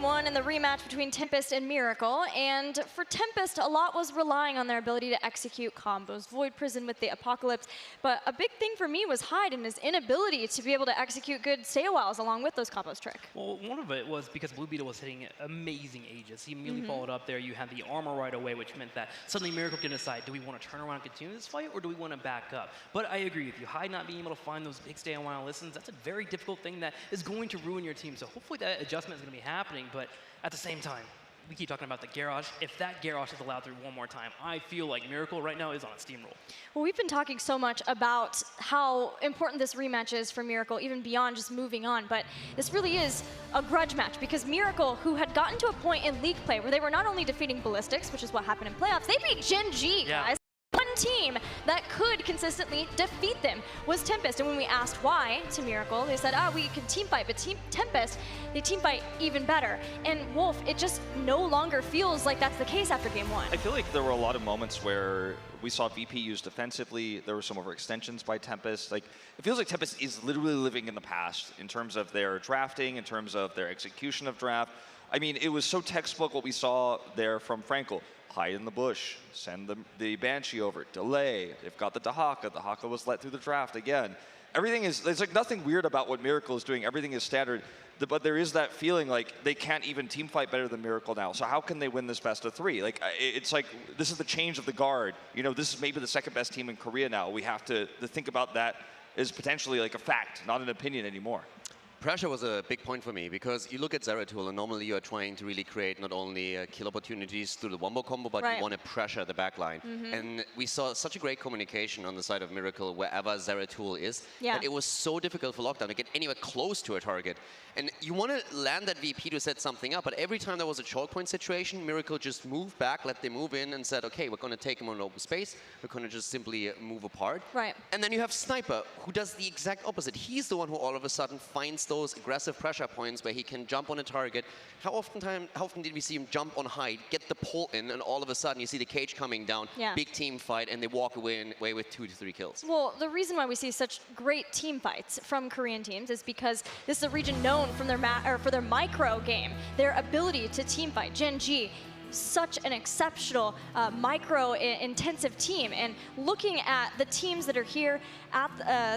Game 1 in the rematch between Tempest and Miracle. And for Tempest, a lot was relying on their ability to execute combos, Void Prison with the Apocalypse. But a big thing for me was Hyde and his inability to be able to execute good stay-a-whiles along with those combos trick. Well, one of it was because Blue Beetle was hitting amazing Aegis. He immediately followed up there. You had the armor right away, which meant that suddenly Miracle can decide, do we want to turn around and continue this fight, or do we want to back up? But I agree with you. Hyde not being able to find those big stay-a-while listens, that's a very difficult thing that is going to ruin your team. So hopefully that adjustment is going to be happening, but at the same time, we keep talking about the garage. If that garage is allowed through one more time, I feel like Miracle right now is on a steamroll. Well, we've been talking so much about how important this rematch is for Miracle, even beyond just moving on, but this really is a grudge match because Miracle, who had gotten to a point in league play where they were not only defeating Ballistics, which is what happened in playoffs, they beat Gen G, guys. One team that could consistently defeat them was Tempest. And when we asked why to Miracle, they said, we can team fight, but Tempest, they team fight even better. And Wolf, it just no longer feels like that's the case after Game 1. I feel like there were a lot of moments where we saw VP used defensively. There were some overextensions by Tempest. Like, it feels like Tempest is literally living in the past in terms of their drafting, in terms of their execution of draft. I mean, it was so textbook what we saw there from Frankel. Hide in the bush, send the Banshee over, delay. They've got the Dahaka. The Dahaka was let through the draft again. Everything is, there's like nothing weird about what Miracle is doing. Everything is standard. But there is that feeling like they can't even team fight better than Miracle now. So how can they win this best of 3? Like, it's like, this is the change of the guard. You know, this is maybe the second best team in Korea now. We have to think about that as potentially like a fact, not an opinion anymore. Pressure was a big point for me because you look at Zeratul and normally you're trying to really create not only kill opportunities through the wombo combo, but you want to pressure the backline. And we saw such a great communication on the side of Miracle wherever Zeratul is. That it was so difficult for Lockdown to get anywhere close to a target. And you want to land that VP to set something up, but every time there was a choke point situation, Miracle just moved back, let them move in and said, okay, we're going to take him on open space. We're going to just simply move apart. And then you have Sniper, who does the exact opposite. He's the one who all of a sudden finds those aggressive pressure points where he can jump on a target. How often did we see him jump on Hyde, get the pull in, and all of a sudden you see the cage coming down, big team fight, and they walk away with 2 to 3 kills? Well, the reason why we see such great team fights from Korean teams is because this is a region known from their for their micro game, their ability to team fight. Gen G, such an exceptional micro-intensive team. And looking at the teams that are here at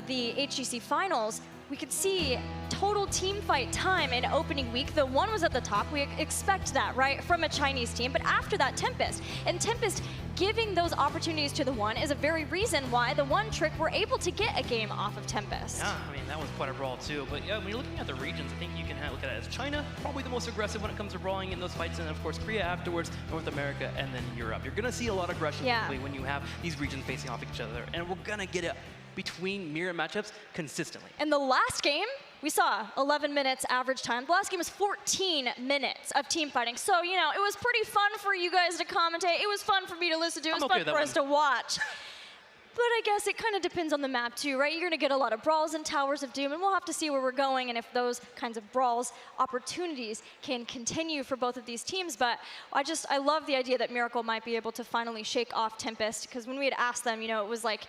the HGC Finals, we could see total team fight time in opening week. The one was at the top. We expect that, right, from a Chinese team. But after that, Tempest. And Tempest giving those opportunities to the one is a very reason why the one trick were able to get a game off of Tempest. Yeah, I mean, that was quite a brawl too. But yeah, when you're looking at the regions, I think you can look at it as China, probably the most aggressive when it comes to brawling in those fights. And of course, Korea afterwards, North America, and then Europe. You're going to see a lot of aggression when you have these regions facing off each other. And we're going to get it between mirror matchups consistently. And the last game, we saw 11 minutes average time. The last game was 14 minutes of team fighting. So, you know, it was pretty fun for you guys to commentate. It was fun for me to listen to. It was fun for us to watch. But I guess it kind of depends on the map too, right? You're going to get a lot of brawls in Towers of Doom, and we'll have to see where we're going and if those kinds of brawls opportunities can continue for both of these teams. But I love the idea that Miracle might be able to finally shake off Tempest, because when we had asked them, you know, it was like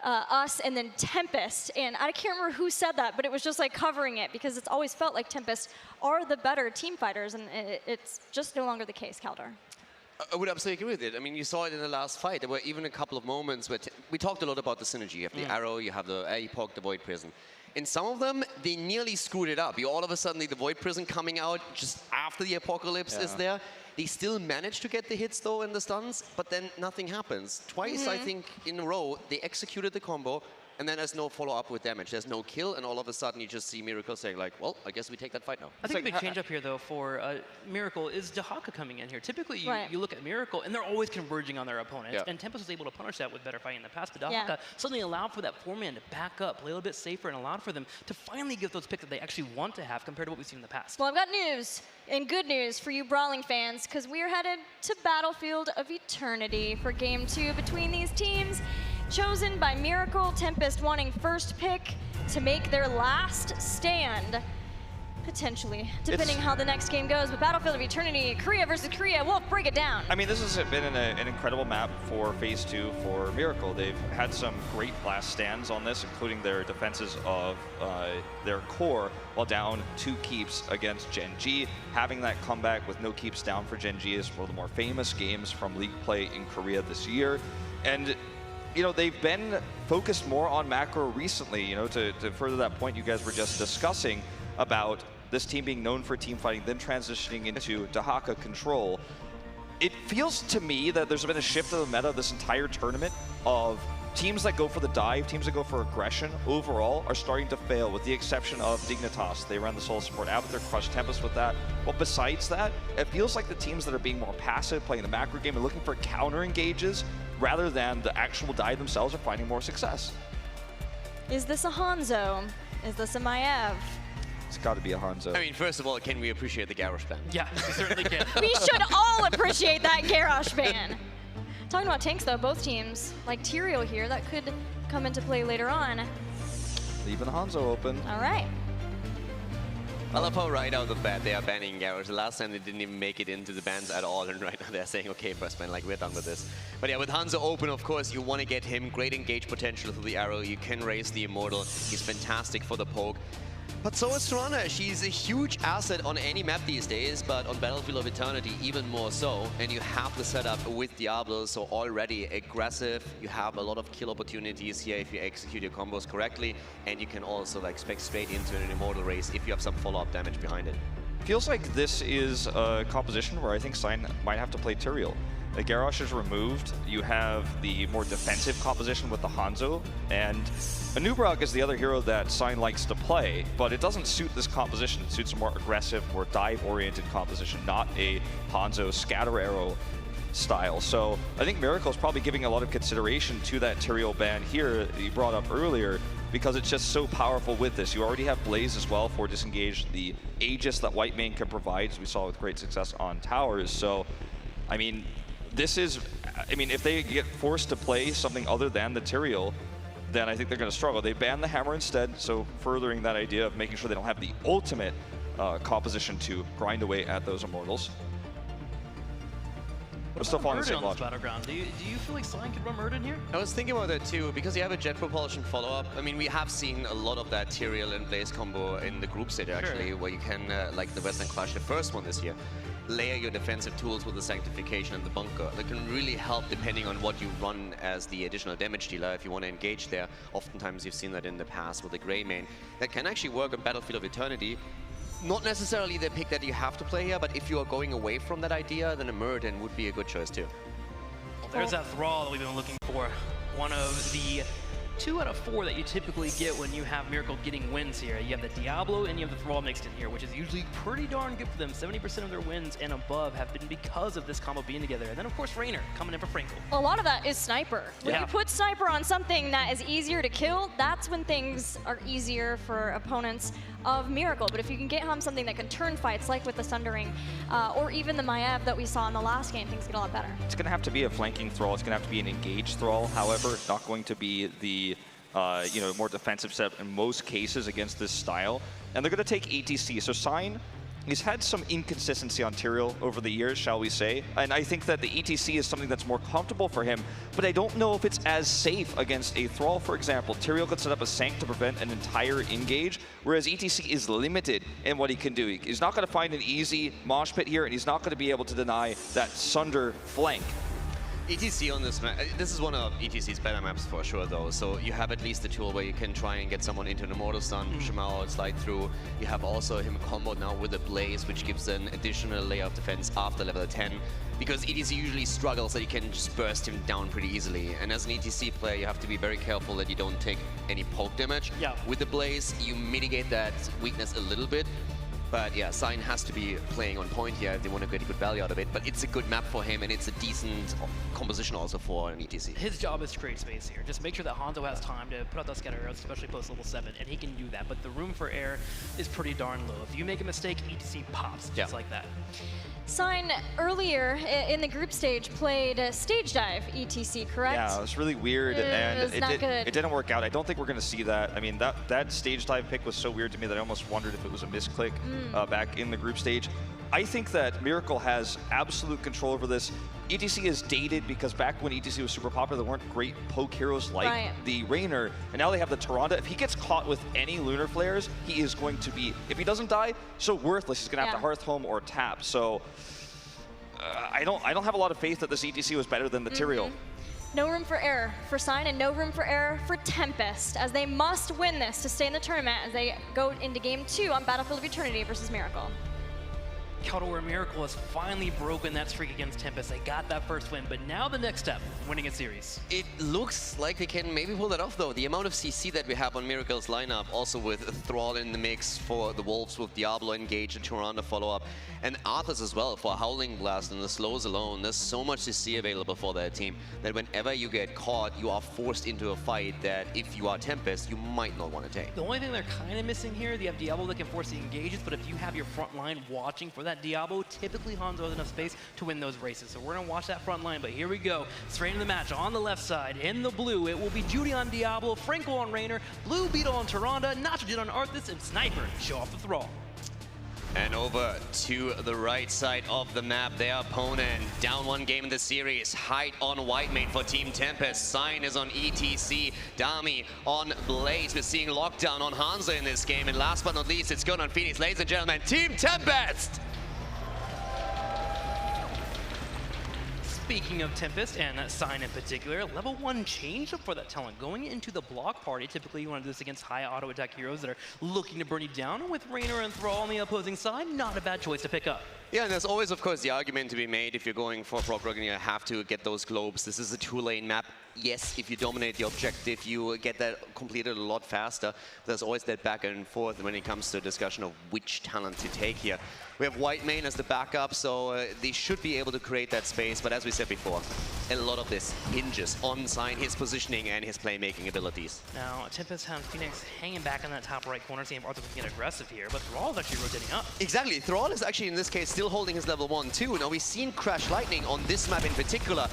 us and then Tempest, and I can't remember who said that, but it was just like covering it, because it's always felt like Tempest are the better team fighters, and it's just no longer the case, Kaldor. I would absolutely agree with it. I mean, you saw it in the last fight. There were even a couple of moments where we talked a lot about the synergy. You have the arrow, you have the epoch, the Void Prison. In some of them, they nearly screwed it up. You all of a sudden, the Void Prison coming out just after the Apocalypse is there. They still manage to get the hits, though, and the stuns, but then nothing happens. Twice, I think, in a row, they executed the combo, and then there's no follow-up with damage. There's no kill, and all of a sudden you just see Miracle saying, like, well, I guess we take that fight now. I think a big change up here, though, for Miracle is Dahaka coming in here. Typically, you look at Miracle, and they're always converging on their opponents, and Tempest was able to punish that with better fighting in the past. But Dahaka suddenly allowed for that 4-man to back up, play a little bit safer, and allowed for them to finally give those picks that they actually want to have compared to what we've seen in the past. Well, I've got news, and good news for you brawling fans, because we are headed to Battlefield of Eternity for Game 2 between these teams. Chosen by Miracle, Tempest wanting first pick to make their last stand. Potentially, depending how the next game goes. But Battlefield of Eternity, Korea versus Korea. Wolf, break it down. I mean, this has been an incredible map for Phase 2 for Miracle. They've had some great last stands on this, including their defenses of their core while down 2 keeps against Gen G. Having that comeback with no keeps down for Gen G is one of the more famous games from League play in Korea this year. And you know, they've been focused more on macro recently, you know, to further that point you guys were just discussing about this team being known for team fighting, then transitioning into Dahaka control. It feels to me that there's been a shift of the meta this entire tournament of teams that go for the dive, teams that go for aggression overall are starting to fail, with the exception of Dignitas. They ran the solo support out, but they're crushed Tempest with that. But besides that, it feels like the teams that are being more passive, playing the macro game, and looking for counter engages rather than the actual dive themselves, are finding more success. Is this a Hanzo? Is this a Maiev? It's got to be a Hanzo. I mean, first of all, can we appreciate the Garrosh ban? Yeah, we certainly can. We should all appreciate that Garrosh ban. Talking about tanks, though, both teams, like Tyrael here, that could come into play later on. Leaving Hanzo open. All right. I love how right out of the bat they are banning Garrosh. The last time they didn't even make it into the bans at all, and right now they're saying, okay, first ban, like, we're done with this. But yeah, with Hanzo open, of course, you want to get him great engage potential through the arrow. You can raise the Immortal. He's fantastic for the poke. But so is Serana. She's a huge asset on any map these days, but on Battlefield of Eternity even more so. And you have the setup with Diablo, so already aggressive. You have a lot of kill opportunities here if you execute your combos correctly, and you can also like spec straight into an Immortal race if you have some follow-up damage behind it. Feels like this is a composition where I think Sign might have to play Tyrael. The Garrosh is removed. You have the more defensive composition with the Hanzo, and Anubrag is the other hero that Sign likes to play, but it doesn't suit this composition. It suits a more aggressive, more dive-oriented composition, not a Hanzo scatter arrow style. So I think Miracle is probably giving a lot of consideration to that Tyrael ban here that you brought up earlier, because it's just so powerful with this. You already have Blaze as well for disengage, the Aegis that Whitemane can provide, as we saw with great success on towers. So, I mean, this is, I mean, if they get forced to play something other than the Tyrael, then I think they're going to struggle. They banned the hammer instead, so furthering that idea of making sure they don't have the ultimate composition to grind away at those Immortals. We're still following the same logic. Battleground. Do you feel like Sign could run Murden here? I was thinking about that too, because you have a jet propulsion follow-up. I mean, we have seen a lot of that Tyrael and Blaze combo in the group stage actually, sure, where you can, like the Western Clash, the first one this year, layer your defensive tools with the Sanctification and the Bunker. That can really help depending on what you run as the additional damage dealer. If you want to engage there, oftentimes you've seen that in the past with the Greymane. That can actually work on Battlefield of Eternity. Not necessarily the pick that you have to play here, but if you are going away from that idea, then a Murden would be a good choice too. Well, there's that Thrall that we've been looking for. One of the 2 out of 4 that you typically get when you have Miracle getting wins here. You have the Diablo and you have the Thrall mixed in here, which is usually pretty darn good for them. 70% of their wins and above have been because of this combo being together. And then, of course, Raynor coming in for Frankel. A lot of that is Sniper. When Yeah. you put Sniper on something that is easier to kill, that's when things are easier for opponents of Miracle. But if you can get home something that can turn fights, like with the Sundering, or even the Maiev that we saw in the last game, things get a lot better. It's going to have to be a flanking Thrall. It's going to have to be an engaged Thrall, however, not going to be the you know, more defensive setup in most cases against this style. And they're going to take ETC. So Sign, he's had some inconsistency on Tyrael over the years, shall we say. And I think that the ETC is something that's more comfortable for him, but I don't know if it's as safe against a Thrall, for example. Tyrael could set up a Sanct to prevent an entire engage, whereas ETC is limited in what he can do. He's not going to find an easy mosh pit here, and he's not going to be able to deny that Sunder flank. ETC on this map, this is one of ETC's better maps for sure though, so you have at least a tool where you can try and get someone into an Immortal Stun, push him out, slide through. You have also him comboed now with a Blaze, which gives an additional layer of defense after level 10, because ETC usually struggles that you can just burst him down pretty easily, and as an ETC player you have to be very careful that you don't take any poke damage. Yeah. With the Blaze, you mitigate that weakness a little bit. But yeah, Sign has to be playing on point here if they want to get a good value out of it. But it's a good map for him, and it's a decent composition also for an ETC. His job is to create space here. Just make sure that Hanzo has time to put out those scatter arrows, especially post level 7, and he can do that. But the room for error is pretty darn low. If you make a mistake, ETC pops just like that. Sign earlier in the group stage played Stage Dive ETC, correct? Yeah, it was really weird, and it didn't work out. I don't think we're going to see that. I mean, that Stage Dive pick was so weird to me that I almost wondered if it was a misclick back in the group stage. I think that Miracle has absolute control over this. ETC is dated because back when ETC was super popular, there weren't great poke heroes like the Raynor, and now they have the Tyrande. If he gets caught with any Lunar Flares, he is going to be, if he doesn't die, so worthless. He's going to have to Hearth Home or tap. So I don't have a lot of faith that this ETC was better than the Tyrael. No room for error for Sign and no room for error for Tempest, as they must win this to stay in the tournament as they go into Game 2 on Battlefield of Eternity versus Miracle. Where Miracle has finally broken that streak against Tempest. They got that first win, but now the next step, winning a series. It looks like we can maybe pull that off, though. The amount of CC that we have on Miracle's lineup, also with Thrall in the mix for the Wolves, with Diablo engaged, and Tyrande follow-up, and Arthas as well for Howling Blast and the slows alone. There's so much CC available for that team that whenever you get caught, you are forced into a fight that, if you are Tempest, you might not want to take. The only thing they're kind of missing here, they have Diablo that can force the engages, but if you have your front line watching for that Diablo, typically Hanzo has enough space to win those races. So we're going to watch that front line, but here we go. Straight into the match on the left side. In the blue, it will be Judy on Diablo, Franco on Raynor, Blue Beetle on Tyrande, Nacho on Arthas, and Sniper show off the Thrall. And over to the right side of the map, their opponent down one game in the series. Hyde on Whitemane for Team Tempest. Sign is on ETC. Dami on Blaze. We're seeing Lockdown on Hanzo in this game. And last but not least, it's good on Phoenix. Ladies and gentlemen, Team Tempest! Speaking of Tempest and Sign in particular, level 1 change up for that talent. Going into the block party, typically you want to do this against high auto attack heroes that are looking to burn you down. With Raynor and Thrall on the opposing side, not a bad choice to pick up. Yeah, and there's always, of course, the argument to be made if you're going for prop rock and you have to get those globes. This is a 2-lane map. Yes, if you dominate the objective, you get that completed a lot faster. There's always that back and forth when it comes to a discussion of which talent to take here. We have Whitemane as the backup, so they should be able to create that space. But as we said before, a lot of this hinges on Sign, his positioning, and his playmaking abilities. Now, Tempest has Phoenix hanging back in that top right corner, seeing if Arthur can get aggressive here, but Thrall is actually rotating up. Exactly. Thrall is actually, in this case, still holding his level 1 too. Now, we've seen Crash Lightning on this map in particular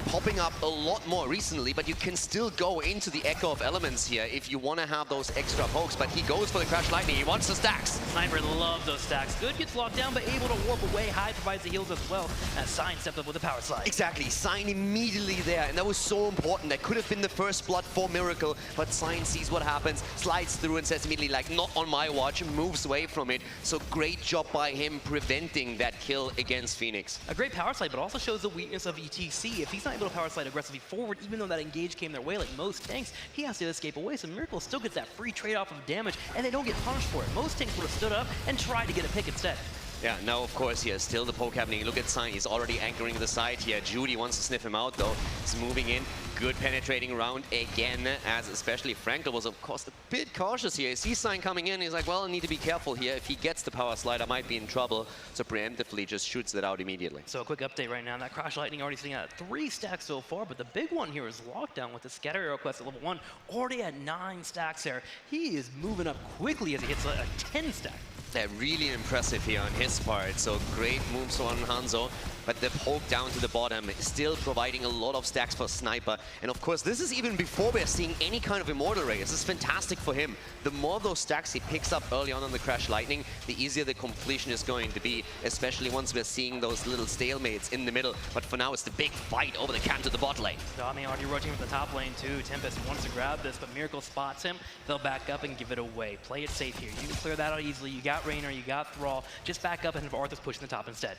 popping up a lot more recently, but you can still go into the Echo of Elements here if you want to have those extra pokes, but he goes for the Crash Lightning. He wants the stacks. Sniper loves those stacks. Good gets locked down, but able to warp away. Hyde provides the heals as well, as Sign stepped up with a power slide. Exactly. Sign immediately there, and that was so important. That could have been the first blood for Miracle, but Sign sees what happens, slides through and says immediately, like, not on my watch, moves away from it. So great job by him preventing that kill against Phoenix. A great power slide, but also shows the weakness of ETC. If he's not able to power slide aggressively forward, even though that engage came their way like most tanks, he has to escape away. So Miracle still gets that free trade-off of damage, and they don't get punished for it. Most tanks would have stood up and tried to get a pick instead. Yeah, now of course here, still the poke happening. Look at Sign, he's already anchoring the side here. Judy wants to sniff him out though. He's moving in. Good penetrating round again, as especially Frankel was of course a bit cautious here. He sees Sign coming in, he's like, well, I need to be careful here. If he gets the power slide, I might be in trouble. So preemptively just shoots that out immediately. So a quick update right now. That Crash Lightning already sitting at 3 stacks so far, but the big one here is Lockdown with the Scatter Arrow quest at level 1, already at 9 stacks there. He is moving up quickly as he hits a 10 stack. Yeah, really impressive here on his part. So great moves on Hanzo, but the poke down to the bottom is still providing a lot of stacks for Sniper. And of course, this is even before we're seeing any kind of Immortal Ray. This is fantastic for him. The more of those stacks he picks up early on the Crash Lightning, the easier the completion is going to be, especially once we're seeing those little stalemates in the middle. But for now, it's the big fight over the camp to the bot lane. Dami already rotating from the top lane too. Tempest wants to grab this, but Miracle spots him. They'll back up and give it away. Play it safe here. You can clear that out easily. You got Raynor, you got Thrall. Just back up and have Arthas pushing the top instead.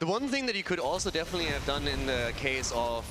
The one thing that you could also definitely have done in the case of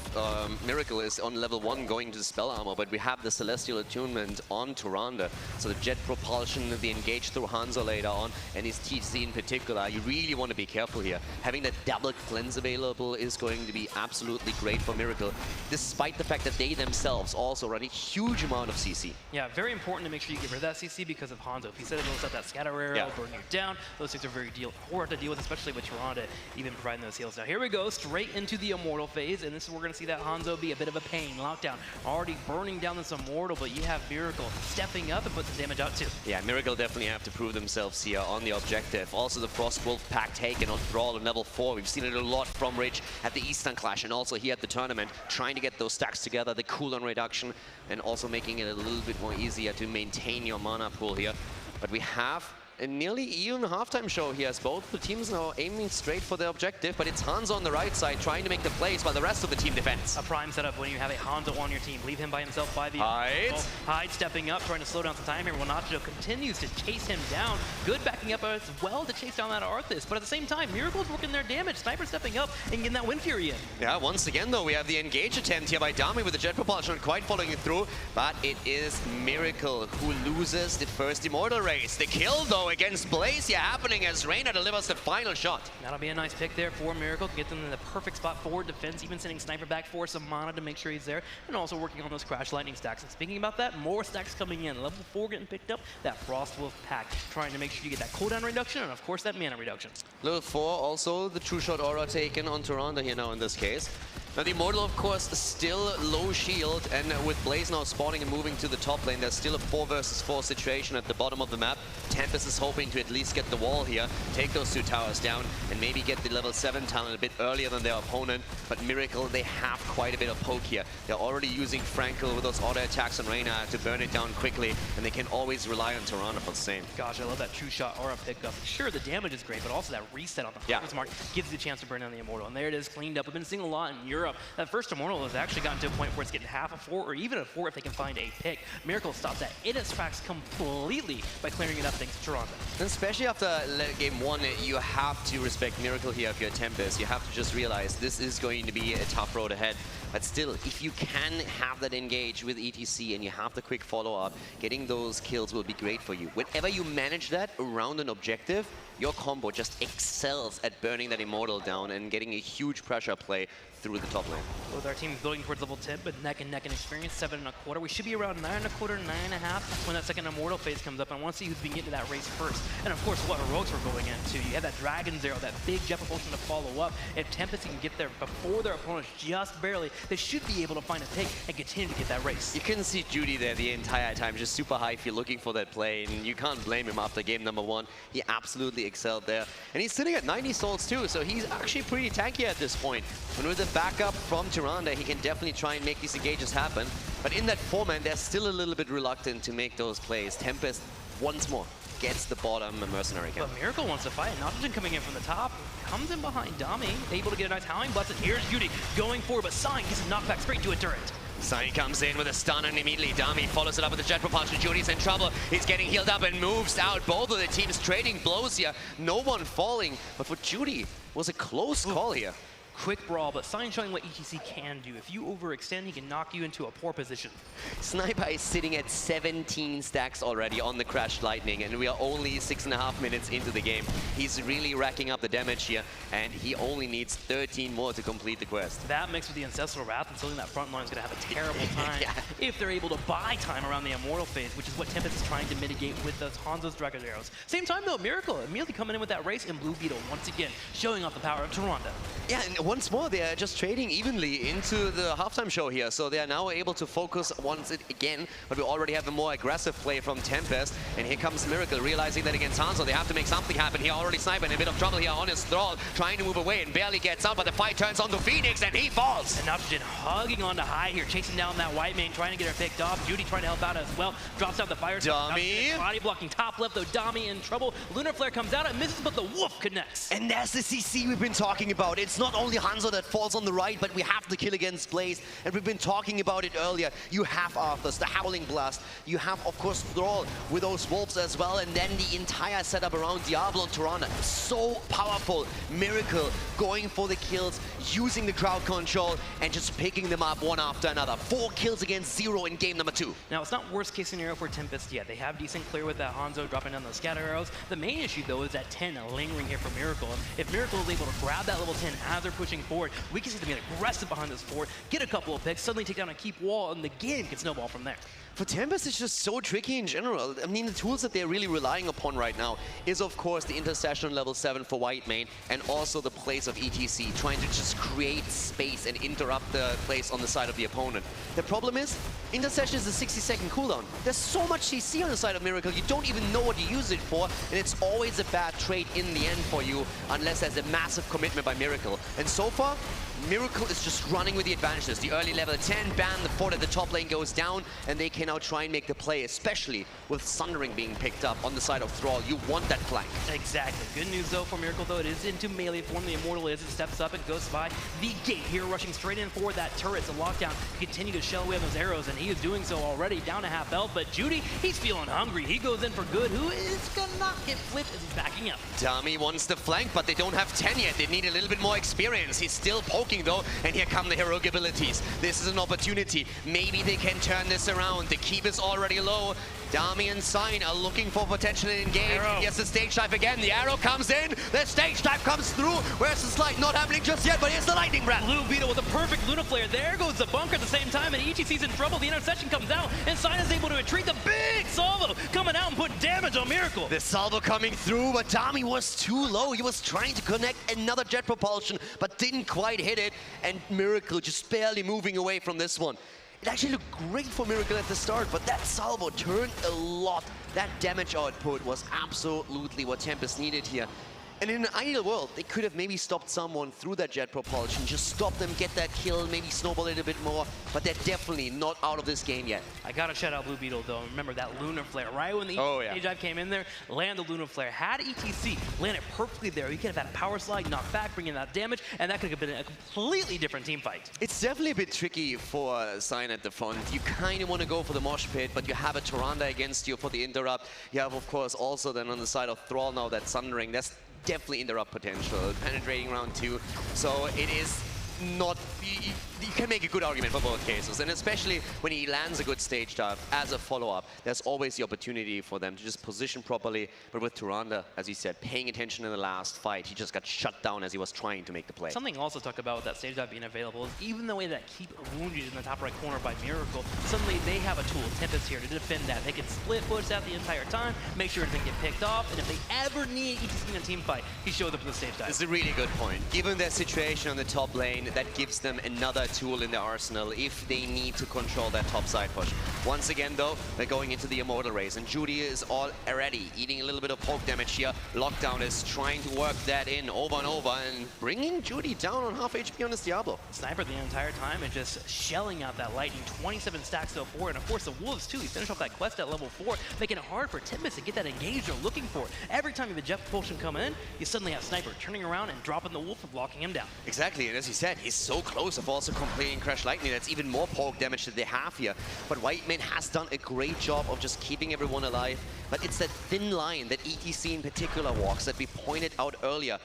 Miracle is on level 1 going to the Spell Armor, but we have the Celestial Attunement on Tyrande, so the jet propulsion, the engage through Hanzo later on, and his TC in particular. You really want to be careful here. Having that double cleanse available is going to be absolutely great for Miracle, despite the fact that they themselves also run a huge amount of CC. Yeah, very important to make sure you get rid of that CC because of Hanzo. If you said it goes up that Scatter Arrow, burn you down, those things are very hard to deal with, especially with Tyrande even providing those heals. Now here we go, straight into the Immortal phase, and this is where we're going to see that Hanzo be a bit of a pain. Lockdown, already burning down this Immortal, but you have Miracle stepping up and put some damage out too. Yeah, Miracle definitely have to prove themselves here on the objective. Also the Frostwolf pack taken on Thrall on level 4. We've seen it a lot from Rich at the Eastern Clash and also here at the tournament, trying to get those stacks together, the cooldown reduction, and also making it a little bit more easier to maintain your mana pool here. But we have and nearly even halftime show here as both the teams now aiming straight for their objective, but it's Hanzo on the right side trying to make the plays while the rest of the team defends. A prime setup when you have a Hanzo on your team. Leave him by himself by the Hyde. Hyde stepping up, trying to slow down some time here. Nacho continues to chase him down. Good backing up as well to chase down that Arthas, but at the same time, Miracle's working their damage. Sniper stepping up and getting that Wind Fury in. Yeah, once again though, we have the engage attempt here by Dami with the jet propulsion, not quite following it through, but it is Miracle who loses the first Immortal race. The kill though against Blaze here happening as Reyna delivers the final shot. That'll be a nice pick there for Miracle. Get them in the perfect spot for defense, even sending Sniper back for some mana to make sure he's there, and also working on those Crash Lightning stacks. And speaking about that, more stacks coming in. Level 4 getting picked up, that Frost Wolf pack, trying to make sure you get that cooldown reduction, and of course that mana reduction. Level 4 also the True Shot aura taken on Tyrande here now in this case. Now the Immortal, of course, still low shield, and with Blaze now spawning and moving to the top lane, there's still a 4 versus 4 situation at the bottom of the map. Tempest is hoping to at least get the wall here, take those 2 towers down, and maybe get the level 7 talent a bit earlier than their opponent. But Miracle, they have quite a bit of poke here. They're already using Frankel with those auto attacks on Reyna to burn it down quickly, and they can always rely on Tyrande for the same. Gosh, I love that True Shot aura pickup. Sure, the damage is great, but also that reset on the Hunter's Mark gives you a chance to burn down the Immortal. And there it is, cleaned up. We've been seeing a lot in Europe. That first Immortal has actually gotten to a point where it's getting half a 4 or even a 4 if they can find a pick. Miracle stops that in its tracks completely by clearing it up thanks to Tyrande. And especially after game 1, you have to respect Miracle here if you're Tempest. You have to just realize this is going to be a tough road ahead. But still, if you can have that engage with ETC and you have the quick follow-up, getting those kills will be great for you. Whenever you manage that around an objective, your combo just excels at burning that Immortal down and getting a huge pressure play through the top lane. Both our teams building towards level 10, but neck and neck in experience, 7.25. We should be around 9.25, 9.5 when that second Immortal phase comes up. And I want to see who's been getting to that race first. And of course, what heroics we're going into. You have that Dragon Zero, that big jet propulsion to follow up. If Tempest can get there before their opponents just barely, they should be able to find a pick and continue to get that race. You can see Judy there the entire time, just super high if you're looking for that play. And you can't blame him after game number 1. He absolutely excelled there. And he's sitting at 90 souls too, so he's actually pretty tanky at this point. And with the backup from Tyrande, he can definitely try and make these engages happen. But in that 4-man, they're still a little bit reluctant to make those plays. Tempest, once more, gets the bottom mercenary camp. But Miracle wants to fight. Nothing coming in from the top. Comes in behind Dami, able to get a nice Howling Blast. And here's Judy going forward, but Sign gets a knockback straight to a turret. Sign comes in with a stun, and immediately Dami follows it up with the jet propulsion. Judy's in trouble. He's getting healed up and moves out. Both of the teams trading blows here. No one falling, but for Judy, was a close call here. Quick brawl, but Sign showing what ETC can do. If you overextend, he can knock you into a poor position. Sniper is sitting at 17 stacks already on the Crash Lightning, and we are only 6.5 minutes into the game. He's really racking up the damage here, and he only needs 13 more to complete the quest. That mixed with the Ancestral Wrath and something that front line is going to have a terrible time if they're able to buy time around the Immortal phase, which is what Tempest is trying to mitigate with those Hanzo's Dragon Arrows. Same time though, Miracle immediately coming in with that race, and Blue Beetle once again showing off the power of Tyrande. Yeah, and once more, they are just trading evenly into the halftime show here. So they are now able to focus once again, but we already have a more aggressive play from Tempest. And here comes Miracle, realizing that against Hanzo, they have to make something happen. He already sniping in a bit of trouble here on his thrall, trying to move away and barely gets out, but the fight turns onto Phoenix and he falls. And Nitrogen hugging onto Hyde here, chasing down that white main, trying to get her picked off. Judy trying to help out as well. Drops out the fire. Dami. Body blocking top left though. Dami in trouble. Lunar Flare comes out and misses, but the Wolf connects. And that's the CC we've been talking about. It's not only Hanzo that falls on the right, but we have the kill against Blaze, and we've been talking about it earlier. You have Arthas, the Howling Blast. You have, of course, Thrall with those wolves as well, and then the entire setup around Diablo and Tyrande. So powerful. Miracle going for the kills, using the crowd control, and just picking them up one after another. 4 kills against 0 in game number 2. Now, it's not worst case scenario for Tempest yet. They have decent clear with that Hanzo dropping down those scatter arrows. The main issue, though, is that 10 lingering here for Miracle. If Miracle is able to grab that level 10 as they're pushing forward, we can see them get aggressive behind this fort, get a couple of picks, suddenly take down a keep wall, and the game can snowball from there. For Tempest, it's just so tricky in general. I mean, the tools that they're really relying upon right now is, of course, the intercession level 7 for white main, and also the plays of ETC, trying to just create space and interrupt the plays on the side of the opponent. The problem is, intercession is a 60-second cooldown. There's so much CC on the side of Miracle, you don't even know what to use it for, and it's always a bad trade in the end for you, unless there's a massive commitment by Miracle. And so far, Miracle is just running with the advantages. The early level 10 ban, the fort at the top lane goes down, and they can now try and make the play, especially with Sundering being picked up on the side of Thrall. You want that flank. Exactly. Good news though for Miracle though, it is into melee form. The Immortal is, it steps up and goes by the gate here, rushing straight in for that turret. It's a lockdown. Continue to shell away those arrows, and he is doing so already, down to half health. But Judy, he's feeling hungry. He goes in for good. Who is gonna not get flipped as he's backing up? Dami wants the flank, but they don't have 10 yet. They need a little bit more experience. He's still poking though, and here come the heroic abilities. This is an opportunity. Maybe they can turn this around. The keep is already low. Dami and Sign are looking for potential to engage. Yes, the stage dive again. The arrow comes in. The stage dive comes through. Where's the slide? Not happening just yet, but here's the lightning breath. Blue Beetle with a perfect Luna Flare. There goes the bunker at the same time, and HGC's in trouble. The interception comes out, and Sign is able to retreat. The big salvo coming out and put damage on Miracle. The salvo coming through, but Dami was too low. He was trying to connect another jet propulsion, but didn't quite hit it, and Miracle just barely moving away from this one. It actually looked great for Miracle at the start, but that salvo turned a lot. That damage output was absolutely what Tempest needed here. And in an ideal world, they could have maybe stopped someone through that jet propulsion, just stop them, get that kill, maybe snowball it a bit more, but they're definitely not out of this game yet. I gotta shout out Blue Beetle though. Remember that Lunar Flare, right when the stage dive came in there, landed the Lunar Flare. Had ETC landed perfectly there, he could have had a power slide, knock back, bring in that damage, and that could have been a completely different team fight. It's definitely a bit tricky for Sign at the front. You kind of want to go for the mosh pit, but you have a Tyrande against you for the interrupt. You have, of course, also then on the side of Thrall now that Sundering. That's definitely interrupt potential, penetrating round 2. So it is not, you can make a good argument for both cases, and especially when he lands a good stage dive as a follow-up, there's always the opportunity for them to just position properly. But with Tyrande, as you said, paying attention in the last fight, he just got shut down as he was trying to make the play. Something also to talk about with that stage dive being available is even the way that keep wounded in the top right corner by Miracle, suddenly they have a tool, Tempest here, to defend that. They can split push that the entire time, make sure it doesn't get picked off, and if they ever need ETC in a team fight, he shows up with the stage dive. It's a really good point. Given their situation on the top lane, that gives them another tool in their arsenal if they need to control that top side push. Once again though, they're going into the Immortal race, and Judy is already eating a little bit of poke damage here. Lockdown is trying to work that in over and over, and bringing Judy down on half HP on his Diablo. Sniper the entire time and just shelling out that lightning. 27 stacks so far, and of course the Wolves too. He finished off that quest at level 4, making it hard for Tempest to get that engage they're looking for. Every time you have a jet propulsion come in, you suddenly have Sniper turning around and dropping the Wolf and blocking him down. Exactly, and as you said, he's so close of also completing Crash Lightning. That's even more poke damage that they have here. But Whiteman has done a great job of just keeping everyone alive. But it's that thin line that ETC in particular walks that we pointed out earlier.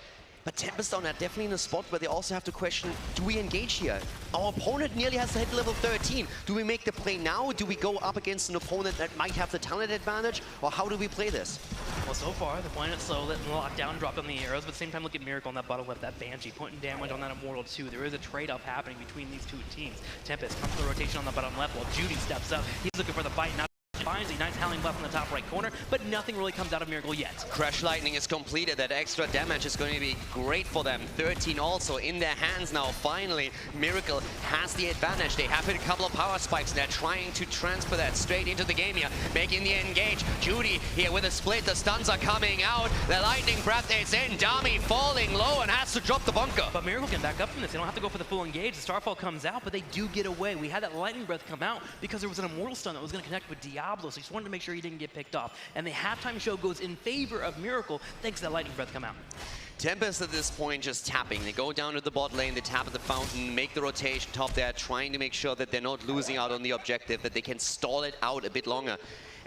But Tempest are definitely in a spot where they also have to question, do we engage here? Our opponent nearly has to hit level 13. Do we make the play now? Do we go up against an opponent that might have the talent advantage? Or how do we play this? Well, so far, they're playing it slow, letting the lockdown drop on the arrows, but at the same time, look at Miracle on that bottom left, that Banshee, putting damage on that Immortal too. There is a trade-off happening between these two teams. Tempest comes to the rotation on the bottom left while Judy steps up. He's looking for the bite now. Finds a nice Howling Blast in the top right corner, but nothing really comes out of Miracle yet. Crash Lightning is completed. That extra damage is going to be great for them. 13 also in their hands now. Finally, Miracle has the advantage. They have hit a couple of power spikes, and they're trying to transfer that straight into the game here, making the engage. Judy here with a split. The stuns are coming out. The Lightning Breath is in. Dami falling low and has to drop the bunker. But Miracle can back up from this. They don't have to go for the full engage. The Starfall comes out, but they do get away. We had that Lightning Breath come out because there was an Immortal stun that was going to connect with Diablo, so he just wanted to make sure he didn't get picked off. And the halftime show goes in favor of Miracle thanks to that Lightning Breath come out. Tempest at this point just tapping. They go down to the bot lane, they tap at the fountain, make the rotation top there, trying to make sure that they're not losing out on the objective, that they can stall it out a bit longer.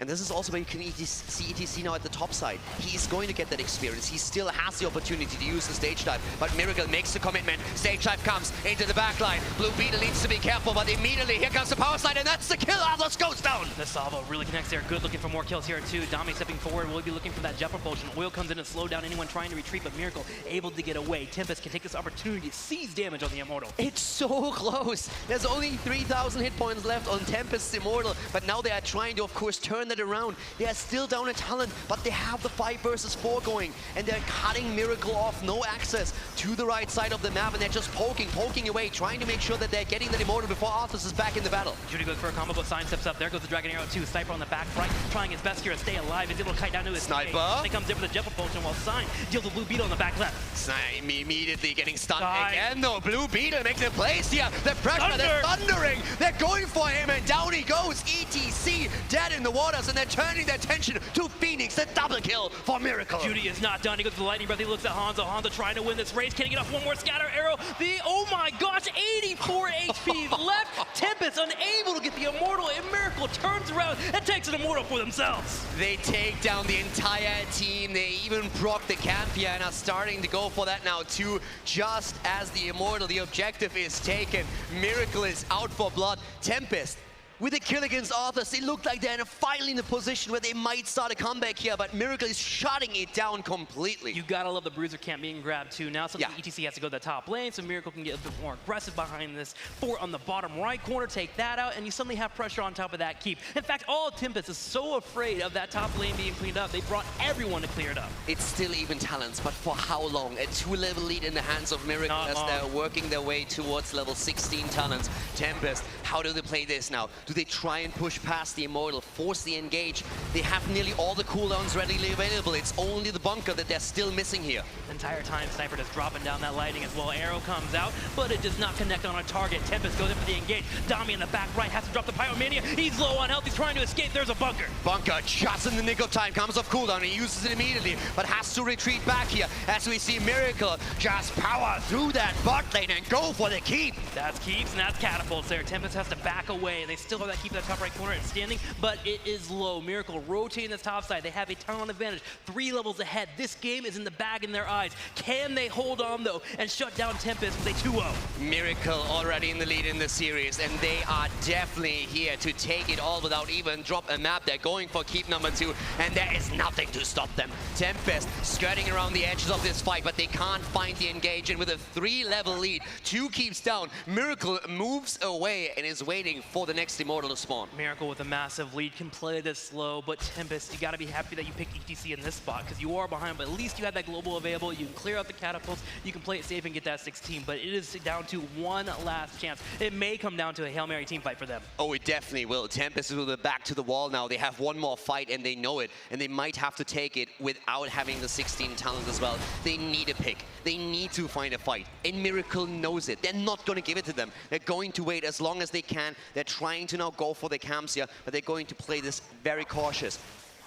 And this is also where you can see ETC now at the top side. He's going to get that experience. He still has the opportunity to use the stage dive, but Miracle makes the commitment. Stage dive comes into the back line. Blue Beetle needs to be careful, but immediately here comes the power slide, and that's the kill. Atlas goes down. The salvo really connects there. Good, looking for more kills here too. Dami stepping forward. Will be looking for that jet propulsion. Oil comes in and slow down anyone trying to retreat, but Miracle able to get away. Tempest can take this opportunity to seize damage on the Immortal. It's so close. There's only 3,000 hit points left on Tempest's Immortal, but now they are trying to, of course, turn that around. They are still down a talent, but they have the 5 versus 4 going, and they're cutting Miracle off. No access to the right side of the map, and they're just poking away, trying to make sure that they're getting that Immortal before Arthas is back in the battle. Judy goes for a combo, but Sign steps up. There goes the Dragon Arrow 2. Sniper on the back right, trying his best here to stay alive. He's able to kite down to his Sniper. Then comes in for the Jump Potion while Sign deals with Blue Beetle on the back left. Sign immediately getting stunned again, though. Blue Beetle makes a place here. The pressure, they're thundering. They're going for him, and down he goes. ETC dead in the waters, and they're turning their attention to Phoenix. The double kill for Miracle. Judy is not done. He goes to the Lightning Breath. He looks at Hanzo. Hanzo trying to win this race. Can he get off one more scatter arrow? Oh my gosh, 84 HP left. Tempest unable to get the Immortal, and Miracle turns around and takes an Immortal for themselves. They take down the entire team. They even proc the camp here and are starting to go for that now too. Just as the Immortal, the objective is taken. Miracle is out for blood. Tempest, with a kill against Arthas, they look like they're finally in a position where they might start a comeback here, but Miracle is shutting it down completely. You gotta love the Bruiser camp being grabbed too. Now something ETC has to go to the top lane, so Miracle can get a bit more aggressive behind this. Fort on the bottom right corner, take that out, and you suddenly have pressure on top of that keep. In fact, all of Tempest is so afraid of that top lane being cleaned up, they brought everyone to clear it up. It's still even talents, but for how long? A 2-level lead in the hands of Miracle as they're working their way towards level 16 talents. Tempest, how do they play this now? Do they try and push past the Immortal, force the engage? They have nearly all the cooldowns readily available. It's only the bunker that they're still missing here. The entire time, Sniper just dropping down that lightning as well. Arrow comes out, but it does not connect on a target. Tempest goes in for the engage. Dami in the back right has to drop the Pyromania. He's low on health. He's trying to escape. There's a bunker. Bunker just in the nick of time. Comes off cooldown. He uses it immediately, but has to retreat back here as we see Miracle just power through that bot lane and go for the keep. That's keeps and that's catapults there. Tempest has to back away. They still have that keep in the top right corner. It's standing, but it is low. Miracle rotating this top side. They have a talent advantage. 3 levels ahead. This game is in the bag in their eyes. Can they hold on, though, and shut down Tempest with a 2-0? Miracle already in the lead in the series, and they are definitely here to take it all without even drop a map. They're going for keep number 2, and there is nothing to stop them. Tempest skirting around the edges of this fight, but they can't find the engage, and with a 3-level lead, 2 keeps down, Miracle moves away and is waiting for the next Immortal to spawn. Miracle with a massive lead can play this slow, but Tempest, you gotta be happy that you picked ETC in this spot, because you are behind, but at least you have that global available. You can clear out the catapults, you can play it safe and get that 16, but it is down to one last chance. It may come down to a Hail Mary team fight for them. Oh, it definitely will. Tempest will be back to the wall now. They have one more fight and they know it, and they might have to take it without having the 16 talent as well. They need a pick. They need to find a fight, and Miracle knows it. They're not going to give it to them. They're going to wait as long as they can. They're trying to now go for the camps here, but they're going to play this very cautious.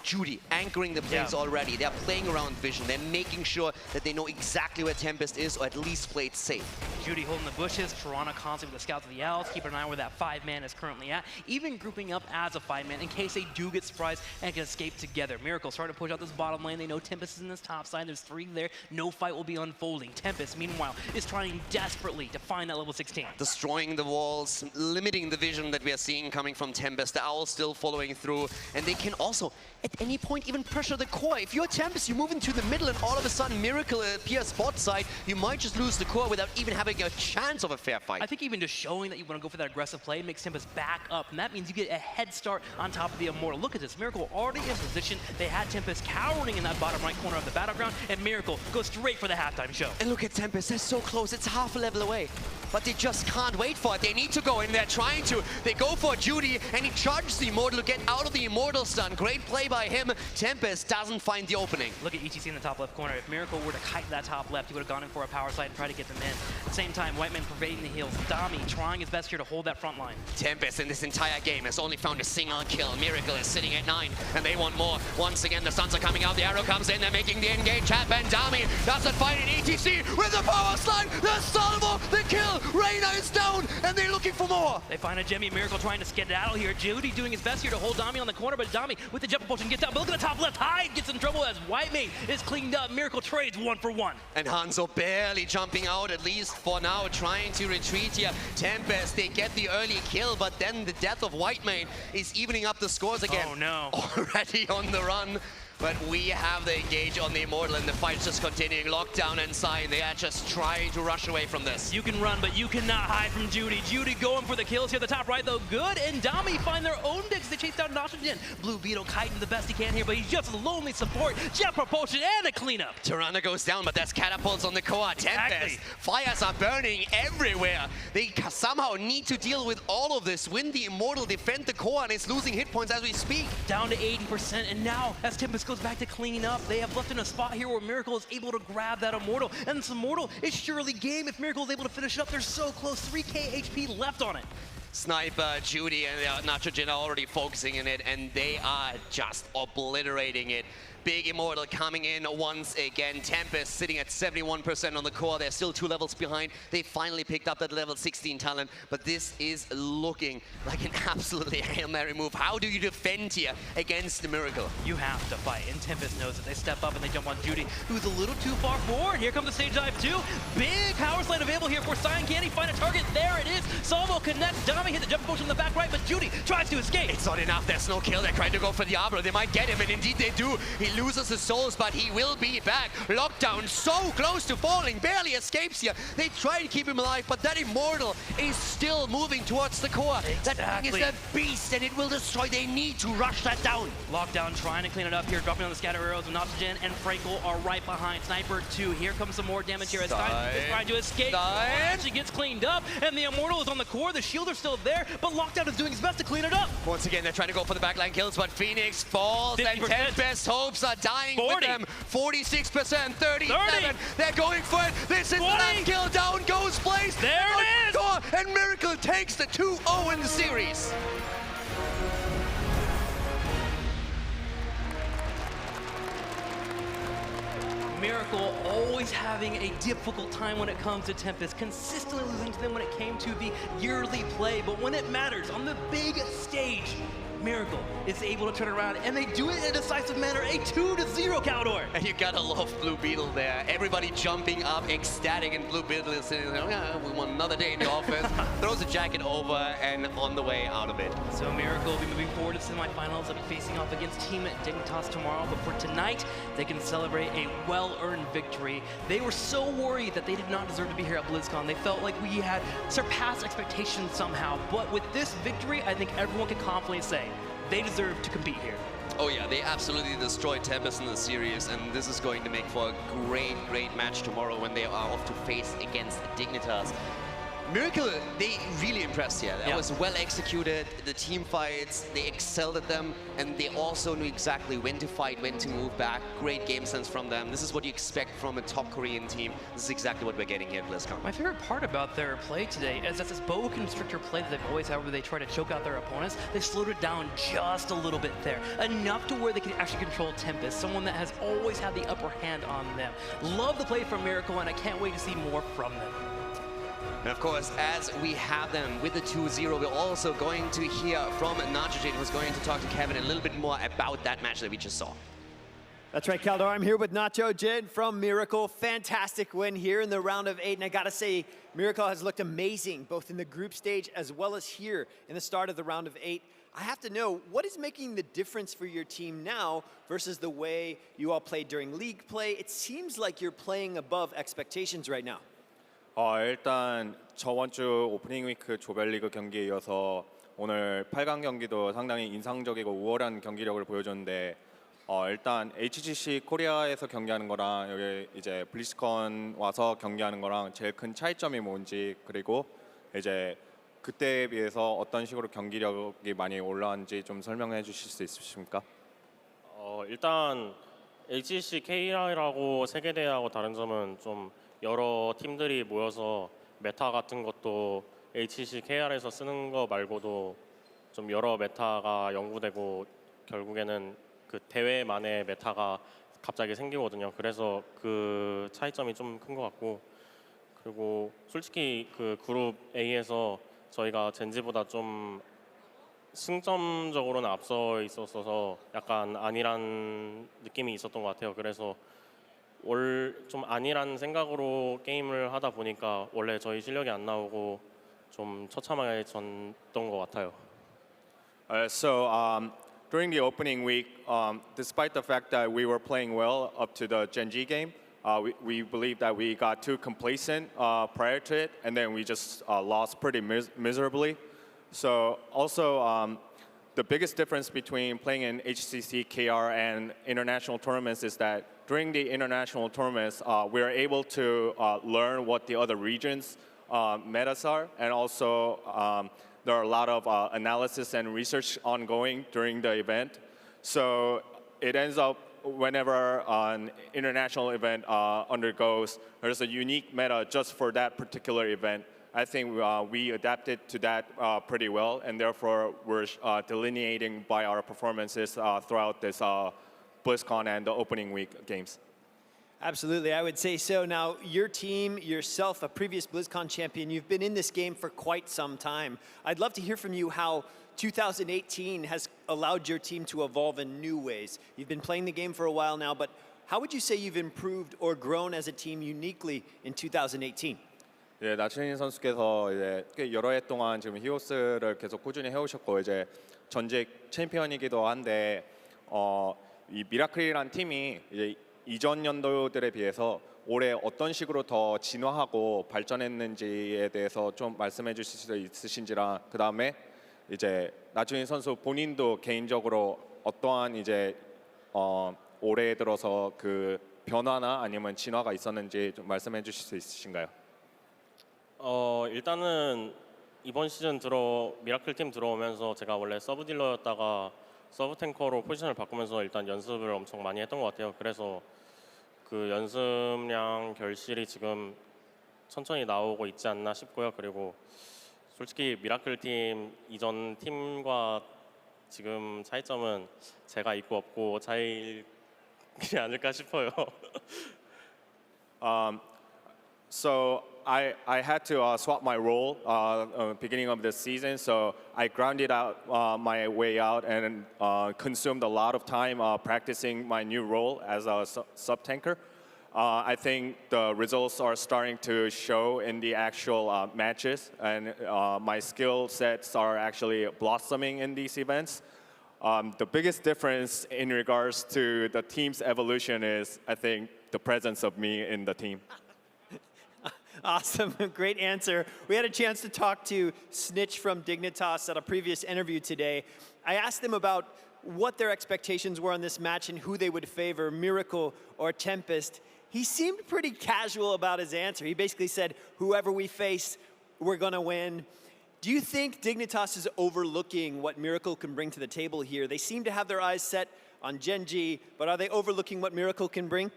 Judy anchoring the plays already. They're playing around vision. They're making sure that they know exactly where Tempest is, or at least play it safe. Judy holding the bushes, Toronto constantly with the scouts of the Owls, keeping an eye on where that 5-man is currently at, even grouping up as a 5-man in case they do get surprised and can escape together. Miracle starting to push out this bottom lane. They know Tempest is in this top side. There's 3 there. No fight will be unfolding. Tempest, meanwhile, is trying desperately to find that level 16. Destroying the walls, limiting the vision that we are seeing coming from Tempest. The Owls still following through, and they can also, at any point, even pressure the core. If you're Tempest, you move into the middle, and all of a sudden Miracle appears bot side, you might just lose the core without even having a chance of a fair fight. I think even just showing that you want to go for that aggressive play makes Tempest back up, and that means you get a head start on top of the Immortal. Look at this, Miracle already in position. They had Tempest cowering in that bottom right corner of the battleground, and Miracle goes straight for the halftime show. And look at Tempest, they're so close, it's half a level away. But they just can't wait for it. They need to go, and they're trying to. They go for Judy, and he charges the Immortal to get out of the Immortal stun. Great play by him. Tempest doesn't find the opening. Look at ETC in the top left corner. If Miracle were to kite that top left, he would have gone in for a power slide and try to get them in. At the same time, Whiteman pervading the heals. Dami trying his best here to hold that front line. Tempest in this entire game has only found a single kill. Miracle is sitting at 9, and they want more. Once again, the stuns are coming out. The arrow comes in. They're making the engage happen. Dami doesn't find an ETC with the power slide. The salvo, the kill. Reyna is down, and they're looking for more. They find a Jemmy. Miracle trying to skedaddle here. Judy doing his best here to hold Dami on the corner, but Dami with the jump potion gets out. But look at the top left. Hyde gets in trouble as Whitemane is cleaned up. Miracle trades 1 for 1. And Hanzo barely jumping out, at least for now, trying to retreat here. Tempest, they get the early kill, but then the death of Whitemane is evening up the scores again. Oh no. Already on the run. But we have the engage on the Immortal, and the fight's just continuing. Lockdown and Sign, they are just trying to rush away from this. You can run, but you cannot hide from Judy. Judy going for the kills here at the top right, though. Good, and Dami find their own dicks. They chase down Nitrogen. Blue Beetle kiting the best he can here, but he's just a lonely support. Jet Propulsion and a cleanup. Tirana goes down, but there's catapults on the core. Tempest. Fires are burning everywhere. They somehow need to deal with all of this. Win the Immortal, defend the core, and it's losing hit points as we speak. Down to 80%, and now as Tempest goes back to cleaning up, they have left in a spot here where Miracle is able to grab that Immortal, and this Immortal is surely game if Miracle is able to finish it up. They're so close, 3k HP left on it. Sniper, Judy, and Nitrogen are already focusing in it, and they are just obliterating it. Big Immortal coming in once again. Tempest sitting at 71% on the core. They're still 2 levels behind. They finally picked up that level 16 talent, but this is looking like an absolutely Hail Mary move. How do you defend here against the Miracle? You have to fight, and Tempest knows that. They step up and they jump on Judy, who's a little too far forward. Here comes the stage dive too. Big power slide available here for Cyan. Can he find a target? There it is. Salvo connects. Dami hit the jump potion in the back right, but Judy tries to escape. It's not enough. There's no kill. They're trying to go for the Arbor. They might get him, and indeed they do. He loses his souls, but he will be back. Lockdown so close to falling, barely escapes here. They try to keep him alive, but that Immortal is still moving towards the core. That thing is a beast, and it will destroy. They need to rush that down. Lockdown trying to clean it up here, dropping on the scatter arrows, and Oxygen and Frankel are right behind. Sniper 2, here comes some more damage here as Stein is trying to escape. Actually gets cleaned up, and the Immortal is on the core. The shield are still there, but Lockdown is doing his best to clean it up. Once again, they're trying to go for the backline kills, but Phoenix falls, 50%. And Tempest hopes are dying 40. with them. 46%, 37. They're going for it. This is the last kill. Down goes Blaze. There it is. Score, and Miracle takes the 2-0 in the series. Miracle always having a difficult time when it comes to Tempest, consistently losing to them when it came to the yearly play, but when it matters on the big stage, Miracle is able to turn around, and they do it in a decisive manner, a 2-0 Caldor. And you gotta love Blue Beetle there. Everybody jumping up, ecstatic, and Blue Beetle is sitting there, yeah, we want another day in the office. Throws the jacket over and on the way out of it. So Miracle will be moving forward to semifinals. They'll be facing off against Team Dignitas tomorrow, but for tonight, they can celebrate a well-earned victory. They were so worried that they did not deserve to be here at BlizzCon. They felt like we had surpassed expectations somehow, but with this victory, I think everyone can confidently say they deserve to compete here. Oh yeah, they absolutely destroyed Tempest in the series, and this is going to make for a great, great match tomorrow when they are off to face against Dignitas. Miracle, they really impressed here. That was well executed. The team fights, they excelled at them, and they also knew exactly when to fight, when to move back. Great game sense from them. This is what you expect from a top Korean team. This is exactly what we're getting here at BlizzCon. My favorite part about their play today is that this boa constrictor play that they've always had where they try to choke out their opponents, they slowed it down just a little bit there. Enough to where they can actually control Tempest, someone that has always had the upper hand on them. Love the play from Miracle, and I can't wait to see more from them. And of course, as we have them with the 2-0, we're also going to hear from Nitrogen, who's going to talk to Kevin a little bit more about that match that we just saw. That's right, Caldor. I'm here with Nitrogen from Miracle. Fantastic win here in the round of 8. And I got to say, Miracle has looked amazing, both in the group stage as well as here in the start of the round of 8. I have to know, what is making the difference for your team now versus the way you all played during league play? It seems like you're playing above expectations right now. 일단 저번 주 오프닝 위크 조별리그 경기에 이어서 오늘 8강 경기도 상당히 인상적이고 우월한 경기력을 보여줬는데 일단 HGC 코리아에서 경기하는 거랑 여기 이제 블리즈컨 와서 경기하는 거랑 제일 큰 차이점이 뭔지, 그리고 이제 그때에 비해서 어떤 식으로 경기력이 많이 올라왔는지 좀 설명해 주실 수 있으십니까? 일단 HGC K라고 세계대회하고 다른 점은 좀 여러 팀들이 모여서 메타 같은 것도 HGC KR에서 쓰는 거 말고도 좀 여러 메타가 연구되고 결국에는 그 대회만의 메타가 갑자기 생기거든요. 그래서 그 차이점이 좀 큰 것 같고, 그리고 솔직히 그 그룹 A에서 저희가 젠지보다 좀 승점적으로는 앞서 있었어서 약간 안일한 느낌이 있었던 것 같아요. 그래서 좀 안일한 생각으로 게임을 하다 보니까 원래 저희 실력이 안 나오고 좀 처참하게 졌던 것 같아요. during the opening week, despite the fact that we were playing well up to the Gen G game, we believe that we got too complacent prior to it, and then we just lost pretty miserably. So also, the biggest difference between playing in HCC, KR, and international tournaments is that during the international tournaments, we are able to learn what the other regions' metas are, and also there are a lot of analysis and research ongoing during the event. So it ends up whenever an international event undergoes, there's a unique meta just for that particular event. I think we adapted to that pretty well, and therefore we're delineating by our performances throughout this BlizzCon and the opening week games. Absolutely, I would say so. Now, your team, yourself, a previous BlizzCon champion, you've been in this game for quite some time. I'd love to hear from you how 2018 has allowed your team to evolve in new ways. You've been playing the game for a while now, but how would you say you've improved or grown as a team uniquely in 2018? 예, 나춘희 선수께서 이제 꽤 여러 해 동안 지금 히오스를 계속 꾸준히 해오셨고 이제 전직 챔피언이기도 한데 이 미라클이란 팀이 이제 이전 연도들에 비해서 올해 어떤 식으로 더 진화하고 발전했는지에 대해서 좀 말씀해 주실 수 있으신지랑 그 다음에 이제 나춘희 선수 본인도 개인적으로 어떠한 이제 올해 들어서 그 변화나 아니면 진화가 있었는지 좀 말씀해 주실 수 있으신가요? 일단은 이번 시즌 미라클 팀 들어오면서 제가 원래 서브 딜러였다가 서브 탱커로 포지션을 바꾸면서 일단 연습을 엄청 많이 했던 것 같아요. 그래서 그 연습량 결실이 지금 천천히 나오고 있지 않나 싶고요. 그리고 솔직히 미라클 팀 이전 팀과 지금 차이점은 제가 있고 없고 차이지 않을까 싶어요. So I had to swap my role beginning of the season, so I grounded out my way out and consumed a lot of time practicing my new role as a sub-tanker. I think the results are starting to show in the actual matches, and my skill sets are actually blossoming in these events. The biggest difference in regards to the team's evolution is, I think, the presence of me in the team. Awesome, great answer. We had a chance to talk to Snitch from Dignitas at a previous interview today. I asked them about what their expectations were on this match and who they would favor, Miracle or Tempest. He seemed pretty casual about his answer. He basically said, whoever we face, we're gonna win. Do you think Dignitas is overlooking what Miracle can bring to the table here? They seem to have their eyes set on Gen G, but are they overlooking what Miracle can bring?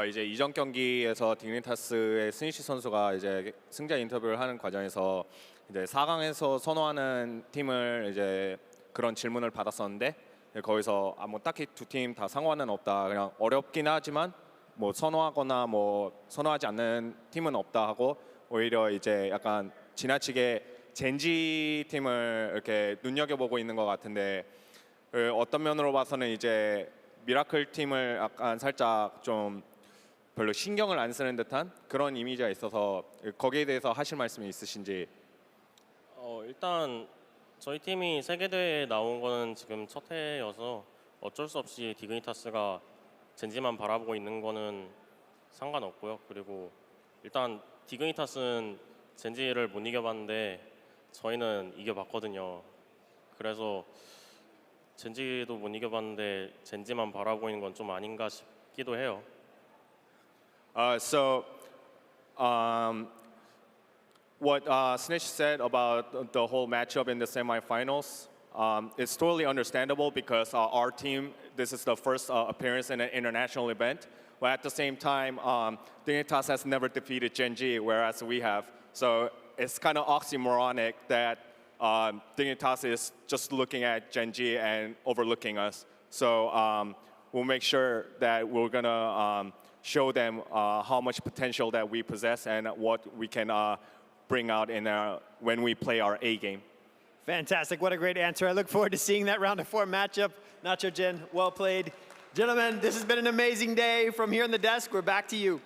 이제 이전 경기에서 딕니타스의 스니시 선수가 이제 승자 인터뷰를 하는 과정에서 이제 4강에서 선호하는 팀을 이제 그런 질문을 받았었는데 거기서 뭐 딱히 두 팀 다 상관은 없다. 그냥 어렵긴 하지만 뭐 선호하거나 뭐 선호하지 않는 팀은 없다 하고 오히려 이제 약간 지나치게 젠지 팀을 이렇게 눈여겨보고 있는 것 같은데 어떤 면으로 봐서는 이제 미라클 팀을 약간 살짝 좀 별로 신경을 안 쓰는 듯한 그런 이미지가 있어서 거기에 대해서 하실 말씀이 있으신지? 일단 저희 팀이 세계대회에 나온 거는 지금 첫 해여서 어쩔 수 없이 디그니타스가 젠지만 바라보고 있는 거는 상관없고요. 그리고 일단 디그니타스는 젠지를 못 이겨봤는데 저희는 이겨봤거든요. 그래서 젠지도 못 이겨봤는데 젠지만 바라보고 있는 건 좀 아닌가 싶기도 해요. What Snitch said about the whole matchup in the semifinals, it's totally understandable because our team, this is the first appearance in an international event. But at the same time, Dignitas has never defeated Gen G, whereas we have. So it's kind of oxymoronic that Dignitas is just looking at Gen G and overlooking us. So we'll make sure that we're gonna show them how much potential that we possess and what we can bring out in when we play our A game. Fantastic, what a great answer. I look forward to seeing that round of 4 matchup. Nacho, Jen, well played. Gentlemen, this has been an amazing day. From here on the desk, we're back to you.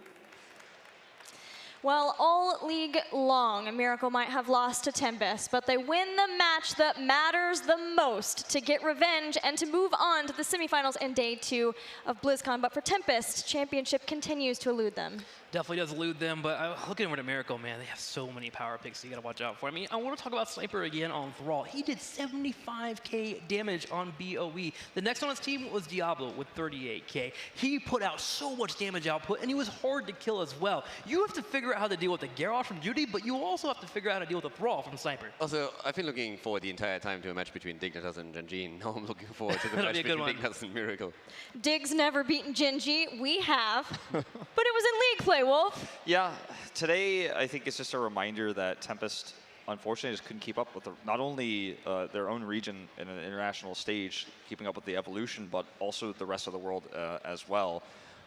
Well, all league long, Miracle might have lost to Tempest, but they win the match that matters the most to get revenge and to move on to the semifinals in day 2 of BlizzCon. But for Tempest, championship continues to elude them. Definitely does elude them, but looking over to Miracle, man, they have so many power picks you gotta watch out for. I mean, I want to talk about Sniper again on Thrall. He did 75k damage on BOE. The next on his team was Diablo with 38k. He put out so much damage output, and he was hard to kill as well. You have to figure out how to deal with the Garrosh from Judy, but you also have to figure out how to deal with the Thrall from Sniper. Also, I've been looking forward the entire time to a match between Dignitas and Genji. Now I'm looking forward to the match between Dignitas and Miracle. Dig's never beaten Genji. We have. But it was in league play, Wolf. Yeah, today I think it's just a reminder that Tempest unfortunately just couldn't keep up with not only their own region in an international stage, keeping up with the evolution, but also the rest of the world as well.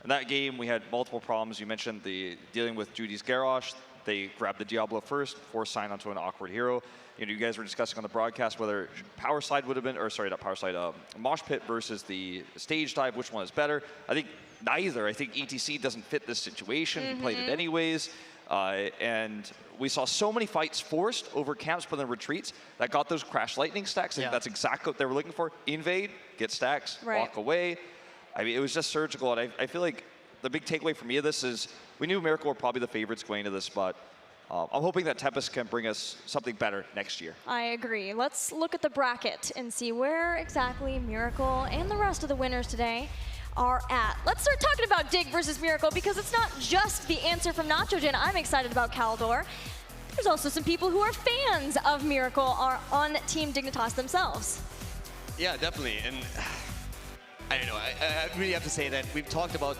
In that game, we had multiple problems. You mentioned dealing with Judy's Garrosh. They grabbed the Diablo first, forced Sign onto an awkward hero. You know, you guys were discussing on the broadcast whether Power Slide would have been, or sorry, not Power Slide, Mosh Pit versus the stage dive, which one is better? I think neither. I think ETC doesn't fit this situation. He played it anyways. And we saw so many fights forced over camps but then retreats that got those Crash Lightning stacks. I think that's exactly what they were looking for. Invade, get stacks, walk away. I mean, it was just surgical, and I feel like the big takeaway for me of this is we knew Miracle were probably the favorites going into this, but I'm hoping that Tempest can bring us something better next year. I agree. Let's look at the bracket and see where exactly Miracle and the rest of the winners today are at. Let's start talking about Dig versus Miracle, because it's not just the answer from Nachogen. I'm excited about Caldor. There's also some people who are fans of Miracle are on Team Dignitas themselves. Yeah, definitely. And I don't know, I really have to say that we've talked about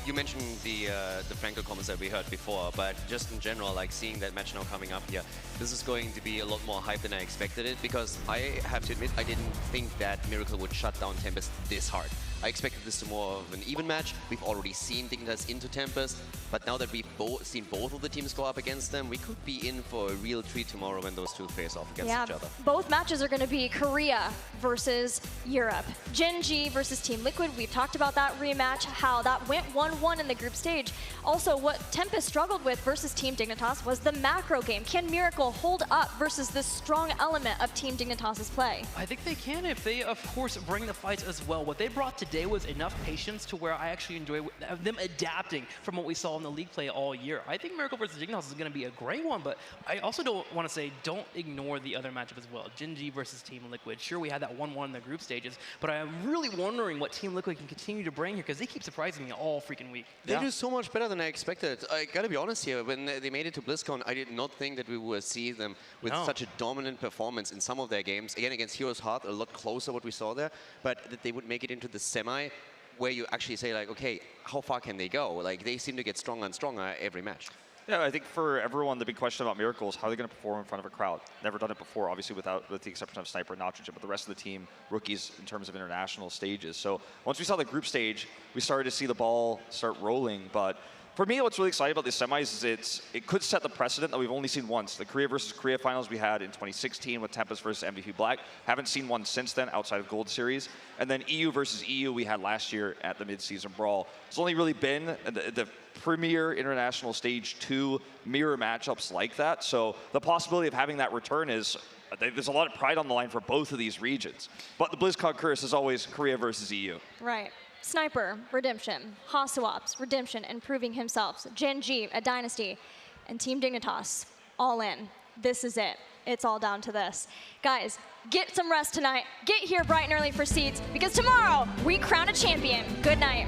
you mentioned the Franco comments that we heard before, but just in general, like seeing that match now coming up here, this is going to be a lot more hype than I expected it, because I have to admit, I didn't think that Miracle would shut down Tempest this hard. I expected this to be more of an even match. We've already seen Dignitas into Tempest, but now that we've seen both of the teams go up against them, we could be in for a real treat tomorrow when those two face off against each other. Both matches are going to be Korea versus Europe. Genji versus Team Liquid. We've talked about that rematch, how that went 1-1 in the group stage. Also, what Tempest struggled with versus Team Dignitas was the macro game. Can Miracle hold up versus this strong element of Team Dignitas' play? I think they can if they, of course, bring the fights as well. What they brought today was enough patience to where I actually enjoy them adapting from what we saw in the league play all year. I think Miracle versus Dignitas is going to be a great one, but I also don't want to say don't ignore the other matchup as well. Genji versus Team Liquid. Sure, we had that 1-1 in the group stages, but I'm really wondering what Team Liquid can continue to bring here, because they keep surprising me all freaking week. They do so much better than I expected. I gotta be honest here, when they made it to BlizzCon, I did not think that we would see them with such a dominant performance in some of their games. Again, against Heroes Heart, a lot closer what we saw there, but that they would make it into the semi, where you actually say, like, okay, how far can they go? Like, they seem to get stronger and stronger every match. Yeah, I think for everyone, the big question about Miracle is how they're going to perform in front of a crowd. Never done it before, obviously, with the exception of Sniper and Nachogen, but the rest of the team, rookies in terms of international stages. So once we saw the group stage, we started to see the ball start rolling. But for me, what's really exciting about these semis is it could set the precedent that we've only seen once. The Korea versus Korea finals we had in 2016 with Tempest versus MVP Black. Haven't seen one since then outside of Gold Series. And then EU versus EU we had last year at the mid-season brawl. It's only really been the premier international stage 2 mirror matchups like that. So the possibility of having that return is, there's a lot of pride on the line for both of these regions. But the BlizzCon curse is always Korea versus EU. Right. Sniper, redemption. Hasuops, redemption and proving himself. Genji, a dynasty. And Team Dignitas, all in. This is it. It's all down to this. Guys, get some rest tonight. Get here bright and early for seeds, because tomorrow we crown a champion. Good night.